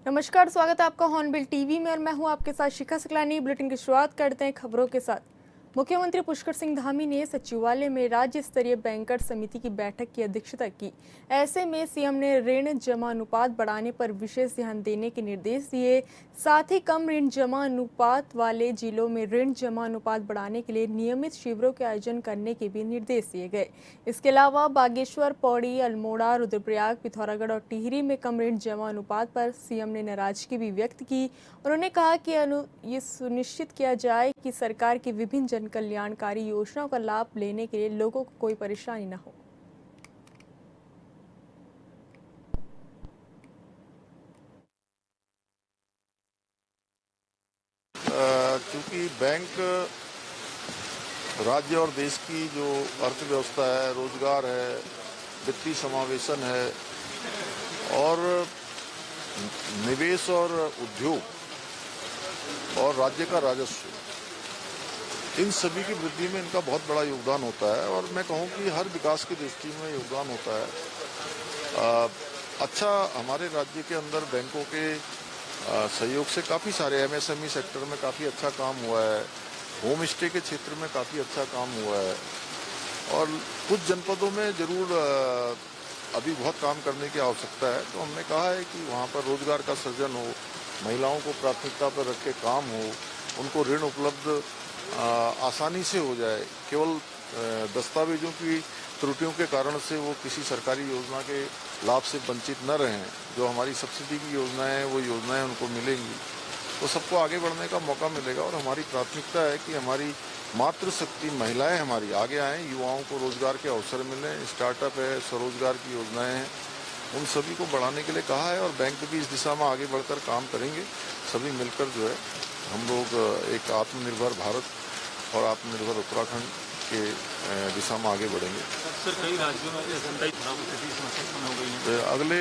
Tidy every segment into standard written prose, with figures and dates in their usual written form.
नमस्कार, स्वागत है आपका हॉर्नबिल टीवी में और मैं हूं आपके साथ शिखा सकलानी। बुलेटिन की शुरुआत करते हैं खबरों के साथ। मुख्यमंत्री पुष्कर सिंह धामी ने सचिवालय में राज्य स्तरीय बैंकर समिति की बैठक की अध्यक्षता की। ऐसे में सीएम ने ऋण जमा अनुपात बढ़ाने पर विशेष ध्यान देने के निर्देश दिए। साथ ही कम ऋण जमा अनुपात वाले जिलों में ऋण जमा अनुपात बढ़ाने के लिए नियमित शिविरों के आयोजन करने के भी निर्देश दिए गए। इसके अलावा बागेश्वर, पौड़ी, अल्मोड़ा, रुद्रप्रयाग, पिथौरागढ़ और टिहरी में कम ऋण जमा अनुपात पर सीएम ने नाराजगी भी व्यक्त की। उन्होंने कहा कि ये सुनिश्चित किया जाए कि सरकार की विभिन्न जन कल्याणकारी योजनाओं का लाभ लेने के लिए लोगों को कोई परेशानी न हो। क्योंकि बैंक राज्य और देश की जो अर्थव्यवस्था है, रोजगार है, वित्तीय समावेशन है और निवेश और उद्योग और राज्य का राजस्व, इन सभी की वृद्धि में इनका बहुत बड़ा योगदान होता है और मैं कहूँ कि हर विकास की दृष्टि में योगदान होता है। अच्छा, हमारे राज्य के अंदर बैंकों के सहयोग से काफ़ी सारे एमएसएमई सेक्टर में काफ़ी अच्छा काम हुआ है, होम स्टे के क्षेत्र में काफ़ी अच्छा काम हुआ है और कुछ जनपदों में ज़रूर अभी बहुत काम करने की आवश्यकता है। तो हमने कहा है कि वहाँ पर रोजगार का सृजन हो, महिलाओं को प्राथमिकता पर रख के काम हो, उनको ऋण उपलब्ध आसानी से हो जाए, केवल दस्तावेजों की त्रुटियों के कारण से वो किसी सरकारी योजना के लाभ से वंचित न रहें। जो हमारी सब्सिडी की योजनाएं हैं वो योजनाएं उनको मिलेंगी तो सबको आगे बढ़ने का मौका मिलेगा और हमारी प्राथमिकता है कि हमारी मातृशक्ति महिलाएं हमारी आगे आएँ, युवाओं को रोजगार के अवसर मिलें। स्टार्टअप है, स्वरोजगार की योजनाएं हैं, उन सभी को बढ़ाने के लिए कहा है और बैंक भी इस दिशा में आगे बढ़कर काम करेंगे। सभी मिलकर जो है हम लोग एक आत्मनिर्भर भारत और आत्मनिर्भर उत्तराखंड के दिशा में आगे बढ़ेंगे। सर, कई राज्यों में समस्या हो गई है। अगले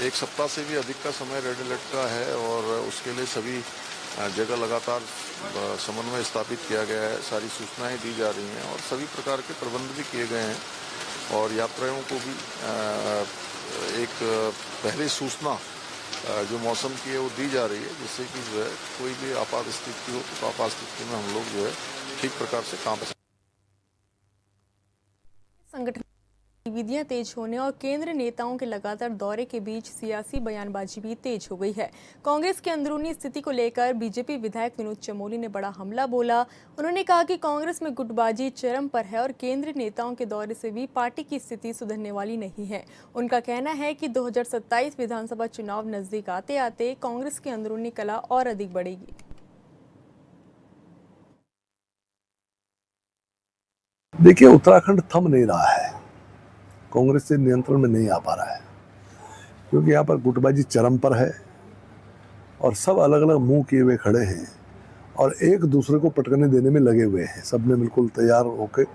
एक सप्ताह से भी अधिक का समय रेड अलर्ट का है और उसके लिए सभी जगह लगातार समन्वय स्थापित किया गया है, सारी सूचनाएं दी जा रही हैं और सभी प्रकार के प्रबंध भी किए गए हैं और यात्रियों को भी एक पहले सूचना जो मौसम की है वो दी जा रही है, जिससे कि जो है कोई भी आपात स्थिति हो तो आपात स्थिति में हम लोग जो है ठीक प्रकार से काम कर। संगठन गतिविधियां तेज होने और केंद्र नेताओं के लगातार दौरे के बीच सियासी बयानबाजी भी तेज हो गई है। कांग्रेस की अंदरूनी स्थिति को लेकर बीजेपी विधायक विनोद चमोली ने बड़ा हमला बोला। उन्होंने कहा कि कांग्रेस में गुटबाजी चरम पर है और केंद्र नेताओं के दौरे से भी पार्टी की स्थिति सुधरने वाली नहीं है। उनका कहना है कि 2027 विधानसभा चुनाव नजदीक आते आते कांग्रेस की अंदरूनी कलह और अधिक बढ़ेगी। देखिए, उत्तराखंड थम नहीं रहा है, कांग्रेस से नियंत्रण में नहीं आ पा रहा है क्योंकि यहाँ पर गुटबाजी चरम पर है और सब अलग अलग मुंह किए हुए खड़े हैं और एक दूसरे को पटकने देने में लगे हुए हैं। सब ने बिल्कुल तैयार होकर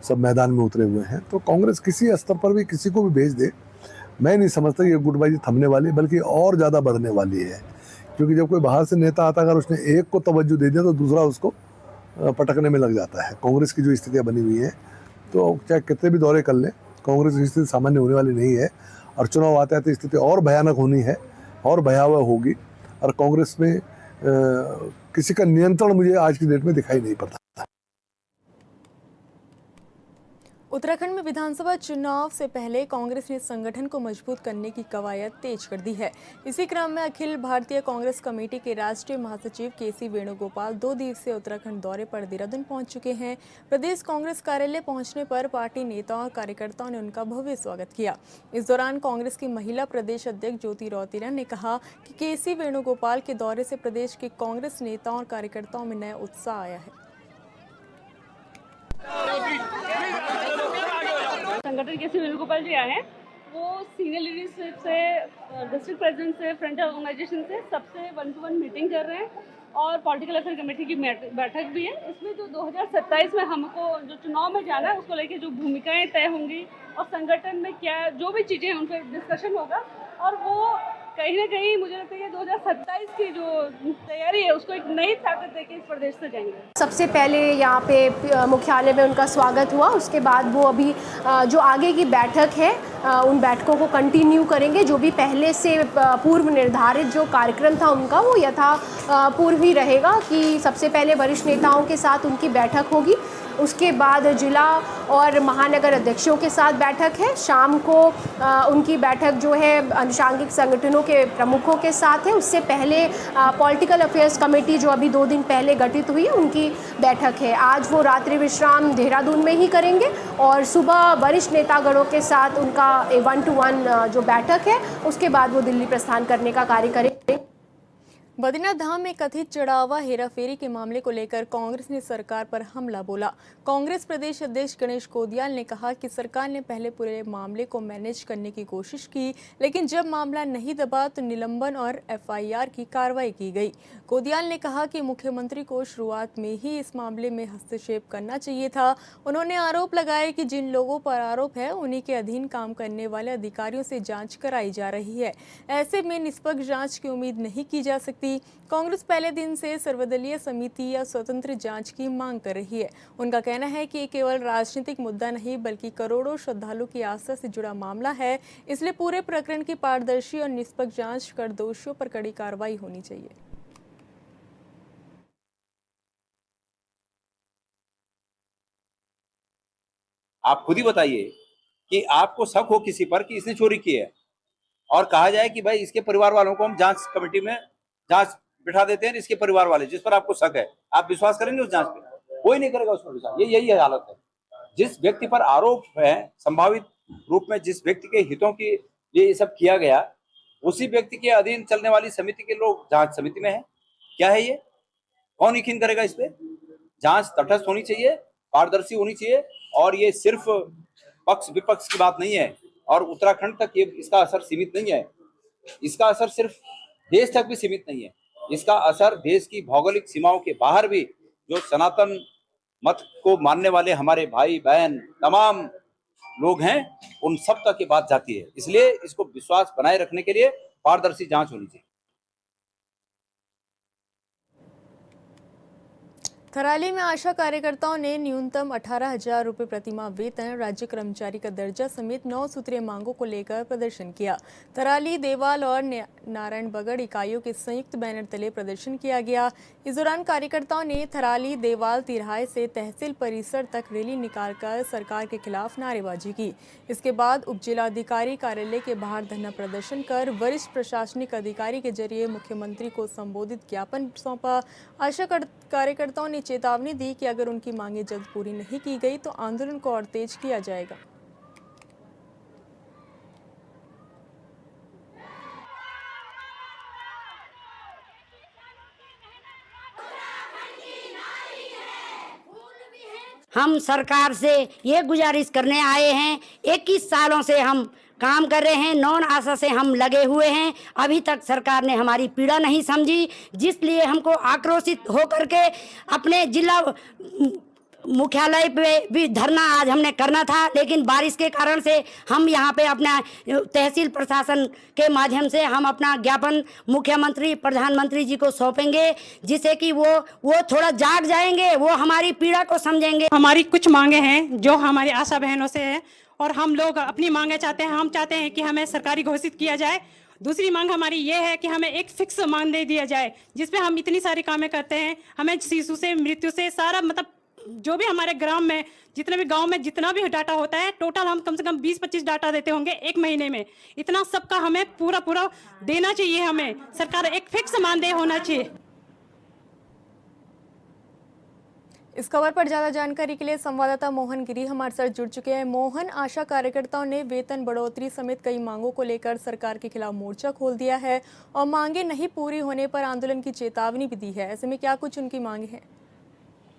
सब मैदान में उतरे हुए हैं। तो कांग्रेस किसी स्तर पर भी किसी को भी भेज दे, मैं नहीं समझता ये गुटबाजी थमने वाली, बल्कि और ज़्यादा बढ़ने वाली है। क्योंकि जब कोई बाहर से नेता आता, अगर उसने एक को तवज्जो दे दिया तो दूसरा उसको पटकने में लग जाता है। कांग्रेस की जो स्थितियाँ बनी हुई है, तो चाहे कितने भी दौरे कर लें, कांग्रेस की स्थिति सामान्य होने वाली नहीं है और चुनाव आते आते स्थिति और भयानक होनी है और भयावह होगी और कांग्रेस में किसी का नियंत्रण मुझे आज की डेट में दिखाई नहीं पड़ता। उत्तराखंड में विधानसभा चुनाव से पहले कांग्रेस ने संगठन को मजबूत करने की कवायद तेज कर दी है। इसी क्रम में अखिल भारतीय कांग्रेस कमेटी के राष्ट्रीय महासचिव केसी वेणुगोपाल 2 दिवसीय उत्तराखंड दौरे पर देहरादून पहुंच चुके हैं। प्रदेश कांग्रेस कार्यालय पहुंचने पर पार्टी नेताओं और कार्यकर्ताओं ने उनका भव्य स्वागत किया। इस दौरान कांग्रेस की महिला प्रदेश अध्यक्ष ज्योति रौतेला ने कहा कि केसी वेणुगोपाल के दौरे से प्रदेश के कांग्रेस नेताओं और कार्यकर्ताओं में नया उत्साह आया है। संगठन केसी वेणुगोपाल जी आए हैं, वो सीनियर लीडरशिप से, डिस्ट्रिक्ट प्रेसिडेंट से, फ्रंट ऑर्गेनाइजेशन से सबसे 1-to-1 मीटिंग कर रहे हैं और पॉलिटिकल अफेयर कमेटी की बैठक भी है। इसमें जो 2027 में हमको जो चुनाव में जाना है उसको लेके जो भूमिकाएं तय होंगी और संगठन में क्या जो भी चीज़ें हैं उन पर डिस्कशन होगा और वो कहीं ना कहीं मुझे लगता है कि 2027 की जो तैयारी है उसको एक नई ताकत देके इस प्रदेश से जाएंगे। सबसे पहले यहाँ पे मुख्यालय में उनका स्वागत हुआ, उसके बाद वो अभी जो आगे की बैठक है उन बैठकों को कंटिन्यू करेंगे। जो भी पहले से पूर्व निर्धारित जो कार्यक्रम था उनका वो यथा पूर्व ही रहेगा कि सबसे पहले वरिष्ठ नेताओं के साथ उनकी बैठक होगी, उसके बाद जिला और महानगर अध्यक्षों के साथ बैठक है, शाम को उनकी बैठक जो है अनुषांगिक संगठनों के प्रमुखों के साथ है। उससे पहले पॉलिटिकल अफेयर्स कमेटी जो अभी 2 दिन पहले गठित हुई है उनकी बैठक है। आज वो रात्रि विश्राम देहरादून में ही करेंगे और सुबह वरिष्ठ नेतागणों के साथ उनका 1-to-1 जो बैठक है उसके बाद वो दिल्ली प्रस्थान करने का कार्य करेंगे। बद्रीनाथ धाम में कथित चढ़ावा हेराफेरी के मामले को लेकर कांग्रेस ने सरकार पर हमला बोला। कांग्रेस प्रदेश अध्यक्ष गणेश कोदियाल ने कहा कि सरकार ने पहले पूरे मामले को मैनेज करने की कोशिश की, लेकिन जब मामला नहीं दबा तो निलंबन और एफआईआर की कार्रवाई की गई। कोदियाल ने कहा कि मुख्यमंत्री को शुरुआत में ही इस मामले में हस्तक्षेप करना चाहिए था। उन्होंने आरोप लगाया कि जिन लोगों पर आरोप है उन्हीं के अधीन काम करने वाले अधिकारियों से जांच कराई जा रही है। ऐसे में निष्पक्ष जांच की उम्मीद नहीं की जा सकती। कांग्रेस पहले दिन से सर्वदलीय समिति या स्वतंत्र जांच की मांग कर रही है। उनका कहना है कि ये केवल राजनीतिक मुद्दा नहीं बल्कि करोड़ों श्रद्धालु की आस्था से जुड़ा मामला है, इसलिए पूरे प्रकरण की पारदर्शी और निष्पक्ष जांच कर दोषियों पर कड़ी कार्रवाई होनी चाहिए। आप खुद ही बताइए कि आपको शक हो किसी पर कि इसने चोरी की है और कहा जाए कि भाई इसके परिवार वालों को हम जांच कमेटी में जांच बिठा देते हैं, इसके परिवार वाले जिस पर आपको शक है, आप विश्वास करेंगे उस जांच पे? कोई नहीं करेगा उस पर विश्वास। यही हालत है। जिस व्यक्ति पर आरोप है, संभावित रूप में जिस व्यक्ति के हितों के लिए ये सब किया गया, उसी व्यक्ति के अधीन चलने वाली समिति के लोग जांच समिति में है। क्या है ये? कौन यकीन करेगा इस पे? जांच तटस्थ होनी चाहिए, पारदर्शी होनी चाहिए और ये सिर्फ पक्ष विपक्ष की बात नहीं है और उत्तराखंड तक ये इसका असर सीमित नहीं है। इसका असर सिर्फ देश तक भी सीमित नहीं है, इसका असर देश की भौगोलिक सीमाओं के बाहर भी जो सनातन मत को मानने वाले हमारे भाई बहन तमाम लोग हैं उन सब तक ये बात जाती है। इसलिए इसको विश्वास बनाए रखने के लिए पारदर्शी जांच होनी चाहिए। थराली में आशा कार्यकर्ताओं ने न्यूनतम 18,000 रुपये प्रतिमाह वेतन, राज्य कर्मचारी का दर्जा समेत 9 सूत्रीय मांगों को लेकर प्रदर्शन किया। थराली, देवाल और नारायणबगड़ इकाइयों के संयुक्त बैनर तले प्रदर्शन किया गया। इस दौरान कार्यकर्ताओं ने थराली देवाल तिराहे से तहसील परिसर तक रैली निकालकर सरकार के खिलाफ नारेबाजी की। इसके बाद उप जिलाधिकारी कार्यालय के बाहर धरना प्रदर्शन कर वरिष्ठ प्रशासनिक अधिकारी के जरिए मुख्यमंत्री को संबोधित ज्ञापन सौंपा। आशा कार्यकर्ताओं ने चेतावनी दी कि अगर उनकी मांगें जल्द पूरी नहीं की गई तो आंदोलन को और तेज किया जाएगा। हम सरकार से ये गुजारिश करने आए हैं, 21 सालों से हम काम कर रहे हैं, नौन आशा से हम लगे हुए हैं, अभी तक सरकार ने हमारी पीड़ा नहीं समझी, जिसलिए हमको आक्रोशित होकर के अपने जिला मुख्यालय पे भी धरना आज हमने करना था, लेकिन बारिश के कारण से हम यहाँ पे अपना तहसील प्रशासन के माध्यम से हम अपना ज्ञापन मुख्यमंत्री प्रधानमंत्री जी को सौंपेंगे, जिससे कि वो थोड़ा जाग जाएंगे, वो हमारी पीड़ा को समझेंगे। हमारी कुछ मांगे हैं जो हमारी आशा बहनों से है और हम लोग अपनी मांगे चाहते हैं। हम चाहते हैं कि हमें सरकारी घोषित किया जाए। दूसरी मांग हमारी ये है कि हमें एक फिक्स मानदेय दिया जाए, जिसपे हम इतनी सारी कामें करते हैं। हमें शिशु से मृत्यु से सारा मतलब जो भी हमारे ग्राम में जितने भी गांव में जितना भी डाटा होता है, टोटल हम कम से कम 20-25 डाटा देते होंगे एक महीने में। इतना सबका हमें पूरा देना चाहिए। हमें सरकार एक फिक्स मानदेय होना चाहिए। इस खबर पर ज्यादा जानकारी के लिए संवाददाता मोहन गिरी हमारे साथ जुड़ चुके हैं। मोहन, आशा कार्यकर्ताओं ने वेतन बढ़ोतरी समेत कई मांगों को लेकर सरकार के खिलाफ मोर्चा खोल दिया है और मांगे नहीं पूरी होने पर आंदोलन की चेतावनी भी दी है। ऐसे में क्या कुछ उनकी मांगे हैं?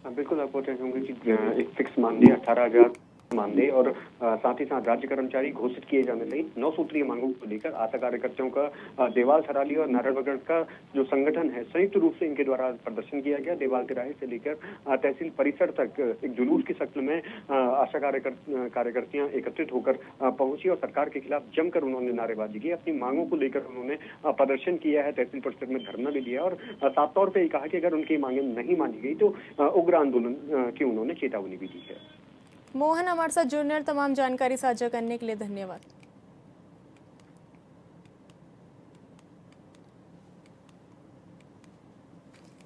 बिल्कुल, आप बताना चाहूँगी कि एक फिक्स मानदेय 18,000 मानदेय और साथ ही साथ राज्य कर्मचारी घोषित किए जाने सहित 9 सूत्रीय मांगों को लेकर आशा कार्यकर्ताओं का देवाल थराली और नारायणगढ़ का जो संगठन है संयुक्त रूप से इनके द्वारा प्रदर्शन किया गया। देवाल तिराहे से लेकर तहसील परिसर तक एक जुलूस की शक्ल में आशा कार्यकर्तियां एकत्रित होकर पहुंची और सरकार के खिलाफ जमकर उन्होंने नारेबाजी की। अपनी मांगों को लेकर उन्होंने प्रदर्शन किया है, तहसील परिसर में धरना भी दिया और साफ तौर पर कहा कि अगर उनकी मांगे नहीं मानी गई तो उग्र आंदोलन की उन्होंने चेतावनी भी दी है। मोहन, हमारे साथ जुड़ने और तमाम जानकारी साझा करने के लिए धन्यवाद।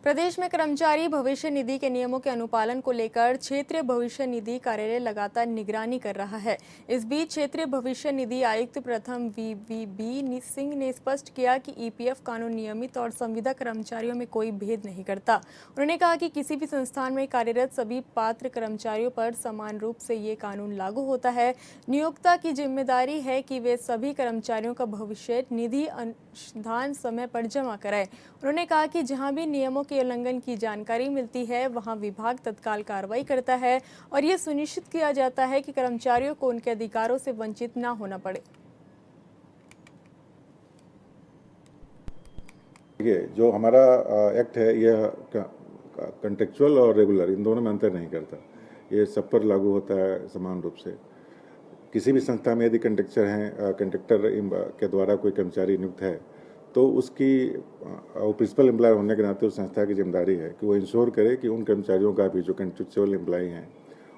प्रदेश में कर्मचारी भविष्य निधि के नियमों के अनुपालन को लेकर क्षेत्रीय भविष्य निधि कार्यालय लगातार निगरानी कर रहा है। इस बीच क्षेत्रीय भविष्य निधि आयुक्त प्रथम वीवीबी सिंह ने स्पष्ट किया कि ईपीएफ कानून नियमित और संविदा कर्मचारियों में कोई भेद नहीं करता। उन्होंने कहा कि किसी भी संस्थान में कार्यरत सभी पात्र कर्मचारियों पर समान रूप से ये कानून लागू होता है। नियोक्ता की जिम्मेदारी है कि वे सभी कर्मचारियों का भविष्य निधि अनुदान समय पर जमा कराएं। उन्होंने कहा कि जहां भी नियमों के उल्लंघन की जानकारी मिलती है वहां विभाग तत्काल कार्रवाई करता है और ये सुनिश्चित किया जाता है कि कर्मचारियों को उनके अधिकारों से वंचित न होना पड़े। जो हमारा एक्ट है यह कंटेक्चुअल और रेगुलर इन दोनों में अंतर नहीं करता। ये सब पर लागू होता है समान रूप से। किसी भी संस्था में यदि कंट्रैक्टर के द्वारा कोई कर्मचारी नियुक्त है तो उसकी प्रिंसिपल एम्प्लॉयर होने के नाते उस संस्था की जिम्मेदारी है कि वो इंश्योर करे कि उन कर्मचारियों का भी जो कंट्रेक्चुअल एम्प्लॉय हैं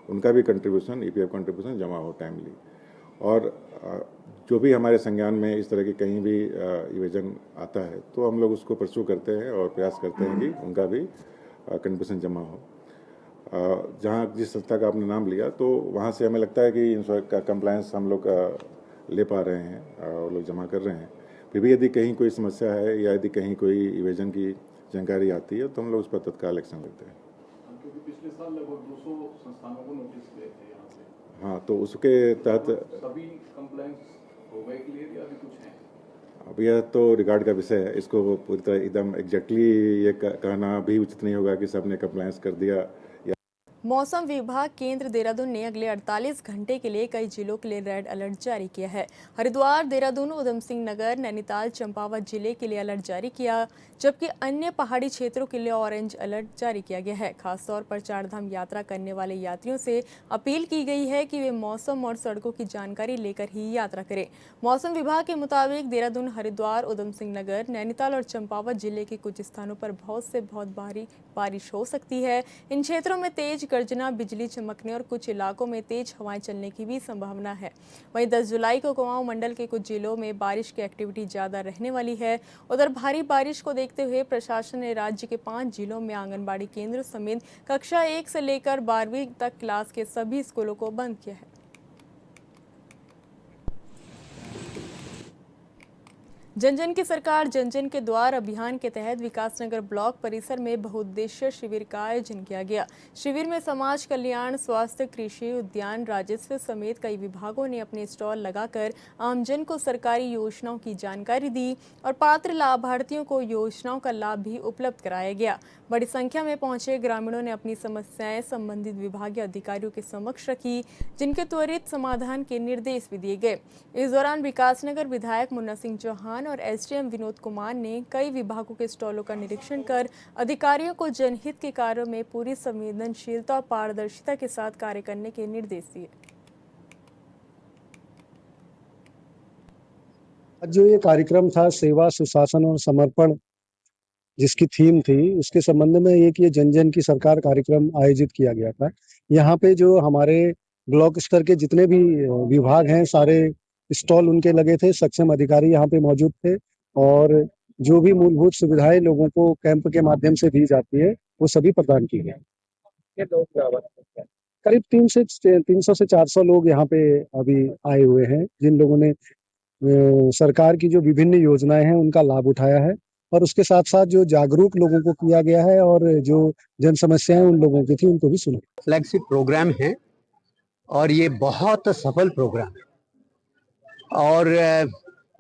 उनका भी कंट्रीब्यूशन ईपीएफ कंट्रीब्यूशन जमा हो टाइमली। और जो भी हमारे संज्ञान में इस तरह की कहीं भी इवेजन आता है तो हम लोग उसको परस्यू करते हैं और प्रयास करते हैं कि उनका भी कंट्रीब्यूशन जमा हो। जहाँ जिस संस्था का आपने नाम लिया तो वहाँ से हमें लगता है कि इंश्योरेंस का कंप्लायंस हम लोग ले पा रहे हैं और लोग जमा कर रहे हैं। फिर भी यदि कहीं कोई समस्या है या यदि कहीं कोई इवेजन की जानकारी आती है तो हम लोग उस पर तत्काल एक्शन लेते हैं। क्योंकि पिछले साल लगभग 200 संस्थानों को नोटिस गए थे यहाँ से। हाँ, तो उसके तहत सभी कंप्लायंस हो गए क्लियर या अभी कुछ है? अब यह तो रिकॉर्ड का विषय है, इसको पूरी तरह एकदम एग्जैक्टली ये कहना भी उचित नहीं होगा कि सबने कंप्लायंस कर दिया। मौसम विभाग केंद्र देहरादून ने अगले 48 घंटे के लिए कई जिलों के लिए रेड अलर्ट जारी किया है। हरिद्वार, देहरादून, उधम सिंह नगर, नैनीताल, चंपावत जिले के लिए अलर्ट जारी किया, जबकि अन्य पहाड़ी क्षेत्रों के लिए ऑरेंज अलर्ट जारी किया गया है। खासतौर पर चारधाम यात्रा करने वाले यात्रियों से अपील की गई है कि वे मौसम और सड़कों की जानकारी लेकर ही यात्रा करें। मौसम विभाग के मुताबिक देहरादून, हरिद्वार, उधम सिंह नगर, नैनीताल और चंपावत जिले के कुछ स्थानों पर बहुत से बहुत भारी बारिश हो सकती है। इन क्षेत्रों में तेज गर्जना, बिजली चमकने और कुछ इलाकों में तेज हवाएं चलने की भी संभावना है। वहीं 10 जुलाई को कुमाऊं मंडल के कुछ जिलों में बारिश की एक्टिविटी ज्यादा रहने वाली है। उधर भारी बारिश को देखते हुए प्रशासन ने राज्य के 5 जिलों में आंगनबाड़ी केंद्र समेत कक्षा 1 से लेकर 12वीं तक क्लास के सभी स्कूलों को बंद किया है। जन जन की सरकार जन जन के द्वार अभियान के तहत विकासनगर ब्लॉक परिसर में बहुउद्देशीय शिविर का आयोजन किया गया। शिविर में समाज कल्याण, स्वास्थ्य, कृषि, उद्यान, राजस्व समेत कई विभागों ने अपने स्टॉल लगाकर आमजन को सरकारी योजनाओं की जानकारी दी और पात्र लाभार्थियों को योजनाओं का लाभ भी उपलब्ध कराया गया। बड़ी संख्या में पहुंचे ग्रामीणों ने अपनी समस्याएं संबंधित विभागीय अधिकारियों के समक्ष रखी, जिनके त्वरित समाधान के निर्देश भी दिए गए। इस दौरान विकासनगर विधायक मुन्ना सिंह चौहान और एसडीएम विनोद कुमार ने कई विभागों के स्टॉलों का निरीक्षण कर अधिकारियों को जनहित के कार्यों में पूरी संवेदनशीलता और पारदर्शिता के साथ कार्य करने के निर्देश दिए। जो ये कार्यक्रम था सेवा, सुशासन और समर्पण जिसकी थीम थी, उसके संबंध में एक ये जन जन की सरकार कार्यक्रम आयोजित किया गया था। यहाँ पे जो हमारे ब्लॉक स्तर के जितने भी विभाग हैं सारे स्टॉल उनके लगे थे, सक्षम अधिकारी यहाँ पे मौजूद थे और जो भी मूलभूत सुविधाएं लोगों को कैंप के माध्यम से दी जाती है वो सभी प्रदान की गई। करीब 300 से 400 लोग यहाँ पे अभी आए हुए हैं, जिन लोगों ने सरकार की जो विभिन्न योजनाएं हैं उनका लाभ उठाया है और उसके साथ साथ जो जागरूक लोगों को किया गया है और जो जन समस्याएं उन लोगों की थी उनको भी सुना। फ्लैगशिप प्रोग्राम है और ये बहुत सफल प्रोग्राम है और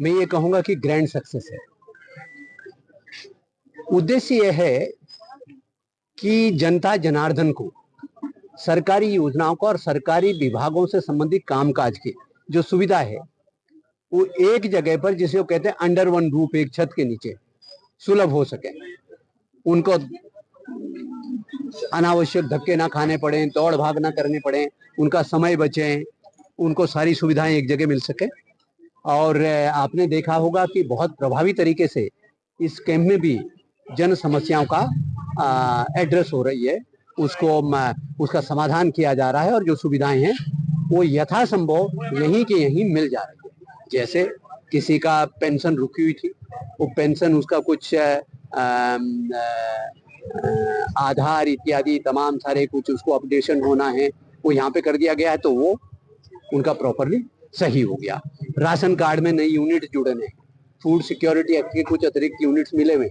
मैं ये कहूँगा कि ग्रैंड सक्सेस है। उद्देश्य यह है कि जनता जनार्दन को सरकारी योजनाओं का और सरकारी विभागों से संबंधित कामकाज की जो सुविधा है वो एक जगह पर, जिसे वो कहते हैं अंडर वन रूफ, एक छत के नीचे सुलभ हो सके, उनको अनावश्यक धक्के ना खाने पड़े, दौड़ भाग ना करने पड़े, उनका समय बचे, उनको सारी सुविधाएं एक जगह मिल सके। और आपने देखा होगा कि बहुत प्रभावी तरीके से इस कैंप में भी जन समस्याओं का एड्रेस हो रही है, उसका समाधान किया जा रहा है और जो सुविधाएं हैं वो यथासंभव यहीं के यहीं मिल जा रही है। जैसे किसी का पेंशन रुकी हुई थी, वो पेंशन उसका कुछ आधार इत्यादि तमाम सारे कुछ उसको अपडेशन होना है, वो यहाँ पे कर दिया गया है, तो वो उनका प्रॉपरली सही हो गया। राशन कार्ड में नई यूनिट जुड़े हैं, फूड सिक्योरिटी एक्ट के कुछ अतिरिक्त यूनिट्स मिले हुए,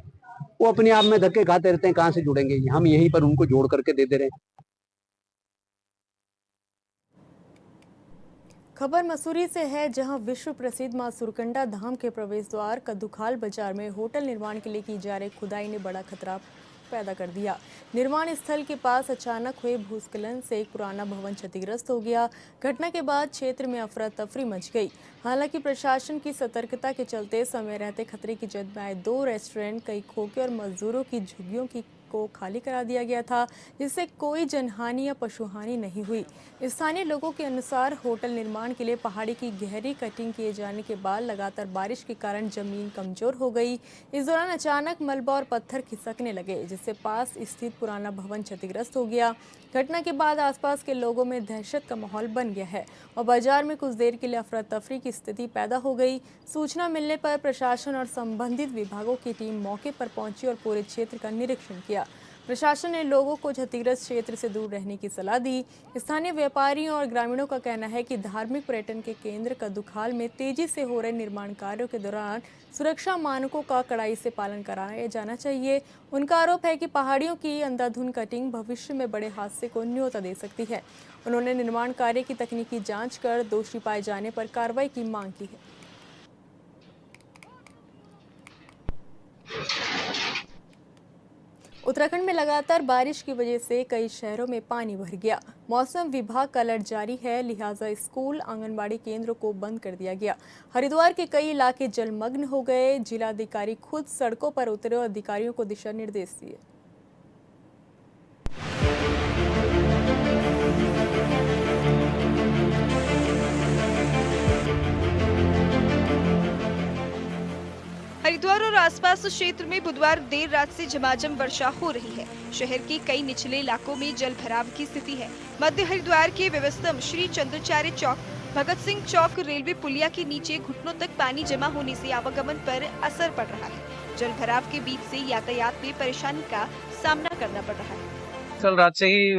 वो अपने आप में धक्के खाते रहते हैं, कहाँ से जुड़ेंगे, हम यहीं पर उनको जोड़ करके दे दे रहे हैं। खबर मसूरी से है, जहां विश्व प्रसिद्ध मां सुरकंडा धाम के प्रवेश द्वार कद्दूखाल बाजार में होटल निर्माण के लिए की जा रही खुदाई ने बड़ा खतरा पैदा कर दिया। निर्माण स्थल के पास अचानक हुए भूस्खलन से एक पुराना भवन क्षतिग्रस्त हो गया। घटना के बाद क्षेत्र में अफरा तफरी मच गई। हालांकि प्रशासन की सतर्कता के चलते समय रहते खतरे की जद में आए 2 रेस्टोरेंट, कई खोखे और मजदूरों की झुग्गियों को खाली करा दिया गया था, जिससे कोई जनहानि या पशुहानि नहीं हुई। स्थानीय लोगों के अनुसार होटल निर्माण के लिए पहाड़ी की गहरी कटिंग किए जाने के बाद लगातार बारिश के कारण जमीन कमजोर हो गई। इस दौरान अचानक मलबा और पत्थर खिसकने लगे, जिससे पास स्थित पुराना भवन क्षतिग्रस्त हो गया। घटना के बाद आसपास के लोगों में दहशत का माहौल बन गया है और बाजार में कुछ देर के लिए अफरा तफरी की स्थिति पैदा हो गई। सूचना मिलने पर प्रशासन और संबंधित विभागों की टीम मौके पर पहुंची और पूरे क्षेत्र का निरीक्षण किया। प्रशासन ने लोगों को क्षतिग्रस्त क्षेत्र से दूर रहने की सलाह दी। स्थानीय व्यापारियों और ग्रामीणों का कहना है कि धार्मिक पर्यटन के केंद्र कद्दूखाल में तेजी से हो रहे निर्माण कार्यों के दौरान सुरक्षा मानकों का कड़ाई से पालन कराया जाना चाहिए। उनका आरोप है कि पहाड़ियों की अंधाधुंध कटिंग भविष्य में बड़े हादसे को न्योता दे सकती है। उन्होंने निर्माण कार्य की तकनीकी जांच कर दोषी पाए जाने पर कार्रवाई की मांग की है। उत्तराखंड में लगातार बारिश की वजह से कई शहरों में पानी भर गया। मौसम विभाग का अलर्ट जारी है, लिहाजा स्कूल, आंगनबाड़ी केंद्रों को बंद कर दिया गया। हरिद्वार के कई इलाके जलमग्न हो गए। जिलाधिकारी खुद सड़कों पर उतरे और अधिकारियों को दिशा निर्देश दिए। हरिद्वार और आसपास क्षेत्र में बुधवार देर रात से झमाझम वर्षा हो रही है। शहर के कई निचले इलाकों में जल भराव की स्थिति है। मध्य हरिद्वार के व्यवस्थम श्री चंद्राचार्य चौक, भगत सिंह चौक रेलवे पुलिया के नीचे घुटनों तक पानी जमा होने से आवागमन पर असर पड़ रहा है। जल भराव के बीच से यातायात में परेशानी का सामना करना पड़ रहा है। कल रात से ही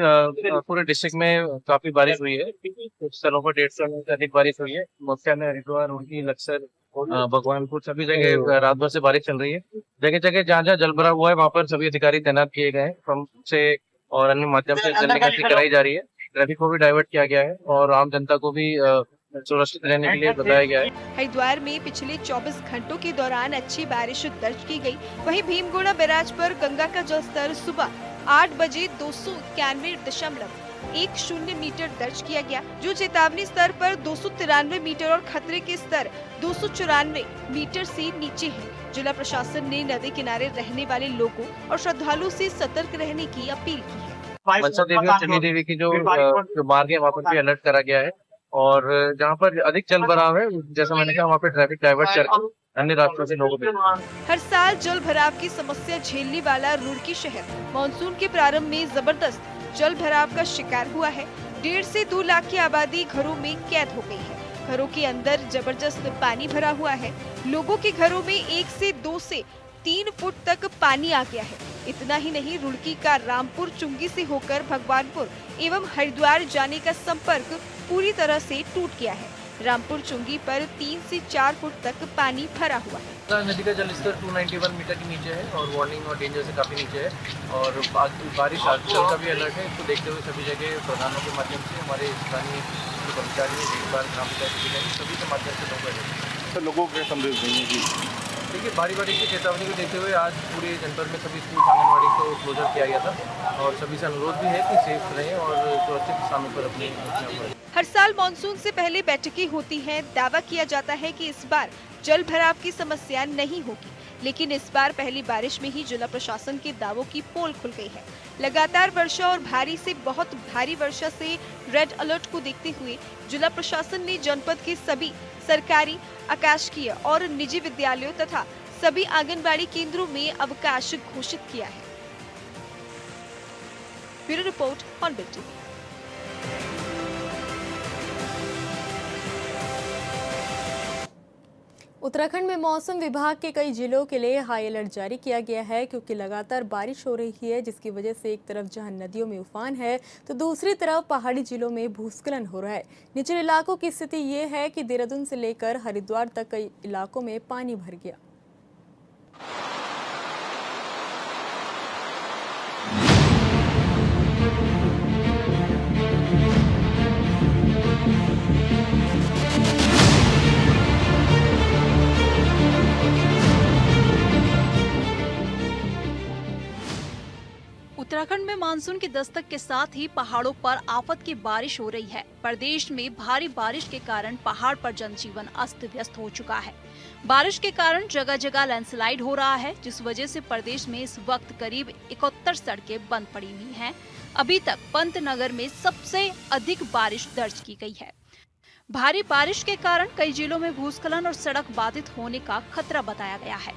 पूरे डिस्ट्रिक्ट में काफी बारिश हुई है। कुछ स्थलों पर 150 मिली से अधिक बारिश हुई है। मुख्य में हरिद्वार, उड़की, लक्सर, भगवानपुर सभी जगह रात भर से बारिश चल रही है। जगह जगह जहाँ जहाँ जल भरा हुआ है वहाँ पर सभी अधिकारी तैनात किए गए हैं। पंप से और अन्य माध्यम से जल निकासी कराई जा रही है। ट्रैफिक को भी डाइवर्ट किया गया है और आम जनता को भी सुरक्षित रहने के लिए बताया गया है। हरिद्वार में पिछले 24 घंटों के दौरान अच्छी बारिश दर्ज की गई। वहीं भीमगोड़ा बैराज पर गंगा का जलस्तर सुबह 8 बजे 291.10 मीटर दर्ज किया गया, जो चेतावनी स्तर पर 293 मीटर और खतरे के स्तर 294 मीटर से नीचे है। जिला प्रशासन ने नदी किनारे रहने वाले लोगों और श्रद्धालुओं से सतर्क रहने की अपील की है। मनसा देवी और चंडी देवी की जो मार्ग है वहाँ पर भी अलर्ट करा गया है और जहाँ पर अधिक जल भराव है, जैसा मैंने कहा, वहाँ पे ट्रैफिक डाइवर्ट करके अन्य रास्तों से लोगों को। हर साल जल भराव की समस्या झेलने वाला रुड़की शहर मानसून के प्रारंभ में जबरदस्त जल भराव का शिकार हुआ है। 1.5 से 2 लाख की आबादी घरों में कैद हो गई है। घरों के अंदर जबरदस्त पानी भरा हुआ है। लोगों के घरों में 1 से 2 से 3 फुट तक पानी आ गया है। इतना ही नहीं, रुड़की का रामपुर चुंगी से होकर भगवानपुर एवं हरिद्वार जाने का संपर्क पूरी तरह से टूट गया है। रामपुर चुंगी पर 3 से 4 फुट तक पानी भरा हुआ है। नदी का जलस्तर 291 मीटर के नीचे है और वार्निंग और डेंजर से काफी नीचे है और बारिश आजकल का भी अलर्ट है। इसको देखते हुए सभी जगह प्रधानों के माध्यम से हमारे स्थानीय कर्मचारी, ग्राम पंचायत अधिकारी सभी के माध्यम से लोगों के संदेश देंगे कि देखिए, भारी बारिश की चेतावनी को देखते हुए आज पूरे जनपद में सभी स्कूल आंगनबाड़ी को क्लोजर किया गया था और सभी से अनुरोध भी है कि सेफ रहें और सुरक्षित स्थानों पर अपने हर साल मानसून से पहले बैठकें होती हैं। दावा किया जाता है कि इस बार जल भराव की समस्या नहीं होगी, लेकिन इस बार पहली बारिश में ही जिला प्रशासन के दावों की पोल खुल गई है। लगातार वर्षा और भारी से बहुत भारी वर्षा से रेड अलर्ट को देखते हुए जिला प्रशासन ने जनपद के सभी सरकारी, आकाशकीय और निजी विद्यालयों तथा सभी आंगनबाड़ी केंद्रों में अवकाश घोषित किया है। Bureau report, hornbill TV. Uttarakhand में मौसम विभाग के कई जिलों के लिए हाई अलर्ट जारी किया गया है, क्योंकि लगातार बारिश हो रही है, जिसकी वजह से एक तरफ जहां नदियों में उफान है तो दूसरी तरफ पहाड़ी जिलों में भूस्खलन हो रहा है। निचले इलाकों की स्थिति ये है कि देहरादून से लेकर हरिद्वार तक कई इलाकों में पानी भर गया। उत्तराखंड में मानसून की दस्तक के साथ ही पहाड़ों पर आफत की बारिश हो रही है। प्रदेश में भारी बारिश के कारण पहाड़ पर जनजीवन अस्त व्यस्त हो चुका है। बारिश के कारण जगह जगह लैंडस्लाइड हो रहा है, जिस वजह से प्रदेश में इस वक्त करीब 71 सड़कें बंद पड़ी हुई हैं। अभी तक पंतनगर में सबसे अधिक बारिश दर्ज की गई है। भारी बारिश के कारण कई जिलों में भूस्खलन और सड़क बाधित होने का खतरा बताया गया है।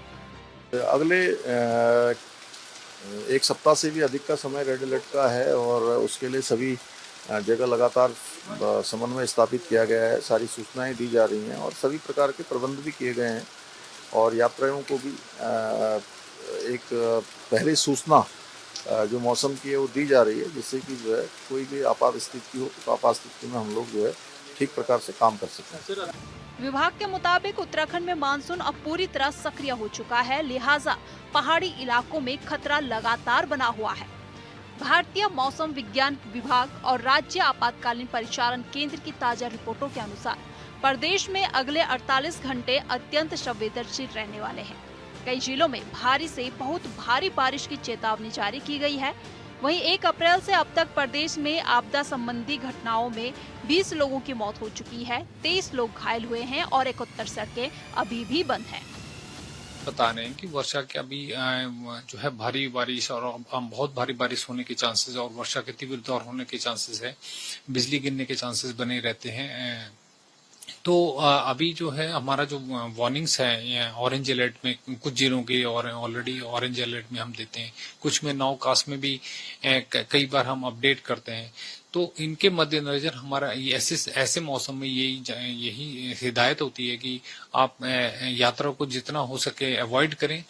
अगले एक सप्ताह से भी अधिक का समय रेड अलर्ट का है और उसके लिए सभी जगह लगातार समन्वय स्थापित किया गया है। सारी सूचनाएं दी जा रही हैं और सभी प्रकार के प्रबंध भी किए गए हैं और यात्रियों को भी एक पहले सूचना जो मौसम की है वो दी जा रही है, जिससे कि जो है कोई भी आपात स्थिति हो तो आपात स्थिति में हम लोग जो है ठीक प्रकार से काम कर सकें। विभाग के मुताबिक उत्तराखंड में मानसून अब पूरी तरह सक्रिय हो चुका है, लिहाजा पहाड़ी इलाकों में खतरा लगातार बना हुआ है। भारतीय मौसम विज्ञान विभाग और राज्य आपातकालीन परिचालन केंद्र की ताजा रिपोर्टों के अनुसार प्रदेश में अगले 48 घंटे अत्यंत संवेदनशील रहने वाले हैं। कई जिलों में भारी से बहुत भारी बारिश की चेतावनी जारी की गई है। वहीं 1 अप्रैल से अब तक प्रदेश में आपदा संबंधी घटनाओं में 20 लोगों की मौत हो चुकी है, 23 लोग घायल हुए हैं और 71 सड़कें अभी भी बंद हैं। बता रहे हैं कि वर्षा के अभी जो है भारी बारिश और बहुत भारी बारिश होने के चांसेस और वर्षा के तीव्र दौर होने के चांसेस है, बिजली गिरने के चांसेस बने रहते हैं। तो अभी जो है हमारा जो वार्निंग्स है ऑरेंज अलर्ट में कुछ जिलों के और ऑलरेडी ऑरेंज अलर्ट में हम देते हैं, कुछ में नाउकास्ट में भी कई बार हम अपडेट करते हैं। तो इनके मद्देनजर हमारा ऐसे मौसम में यही हिदायत होती है कि आप यात्रा को जितना हो सके अवॉइड करें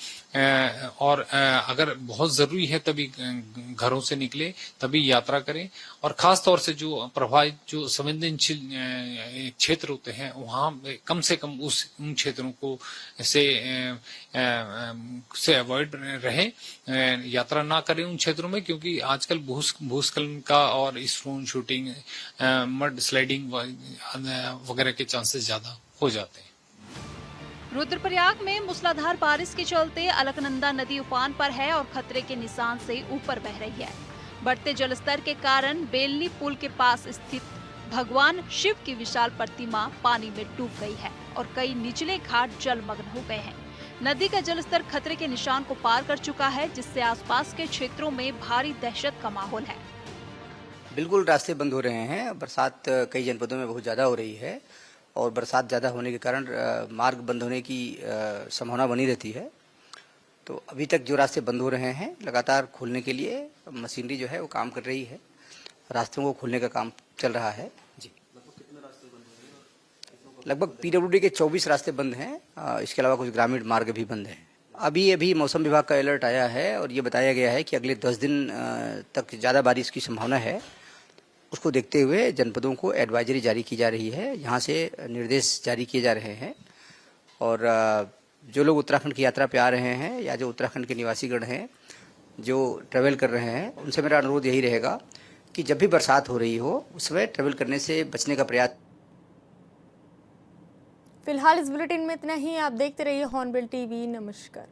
और अगर बहुत जरूरी है तभी घरों से निकले, तभी यात्रा करें। और खास तौर से जो प्रभावित जो संवेदनशील क्षेत्र होते हैं वहां कम से कम उन क्षेत्रों को से अवॉइड रहे, यात्रा ना करें उन क्षेत्रों में, क्योंकि आजकल भूस्खलन का और स्टोन शूटिंग, मड स्लाइडिंग वगैरह के चांसेस ज्यादा हो जाते हैं। रुद्रप्रयाग में मूसलाधार बारिश के चलते अलकनंदा नदी उफान पर है और खतरे के निशान से ऊपर बह रही है। बढ़ते जलस्तर के कारण बेलनी पुल के पास स्थित भगवान शिव की विशाल प्रतिमा पानी में डूब गई है और कई निचले घाट जलमग्न हो गए हैं। नदी का जलस्तर खतरे के निशान को पार कर चुका है, जिससे आसपास के क्षेत्रों में भारी दहशत का माहौल है। बिल्कुल रास्ते बंद हो रहे हैं। बरसात कई जनपदों में बहुत ज़्यादा हो रही है और बरसात ज़्यादा होने के कारण मार्ग बंद होने की संभावना बनी रहती है। तो अभी तक जो रास्ते बंद हो रहे हैं, लगातार खोलने के लिए मशीनरी जो है वो काम कर रही है, रास्तों को खोलने का काम चल रहा है। जी, लगभग पीडब्ल्यूडी के 24 रास्ते बंद हैं। इसके अलावा कुछ ग्रामीण मार्ग भी बंद हैं। अभी मौसम विभाग का अलर्ट आया है और ये बताया गया है कि अगले 10 दिन तक ज़्यादा बारिश की संभावना है। उसको देखते हुए जनपदों को एडवाइजरी जारी की जा रही है, यहाँ से निर्देश जारी किए जा रहे हैं। और जो लोग उत्तराखंड की यात्रा पे आ रहे हैं या जो उत्तराखंड के निवासीगण हैं जो ट्रैवल कर रहे हैं, उनसे मेरा अनुरोध यही रहेगा कि जब भी बरसात हो रही हो उस समय ट्रैवल करने से बचने का प्रयास। फिलहाल इस बुलेटिन में इतना ही। आप देखते रहिए हॉर्नबिल टीवी। नमस्कार।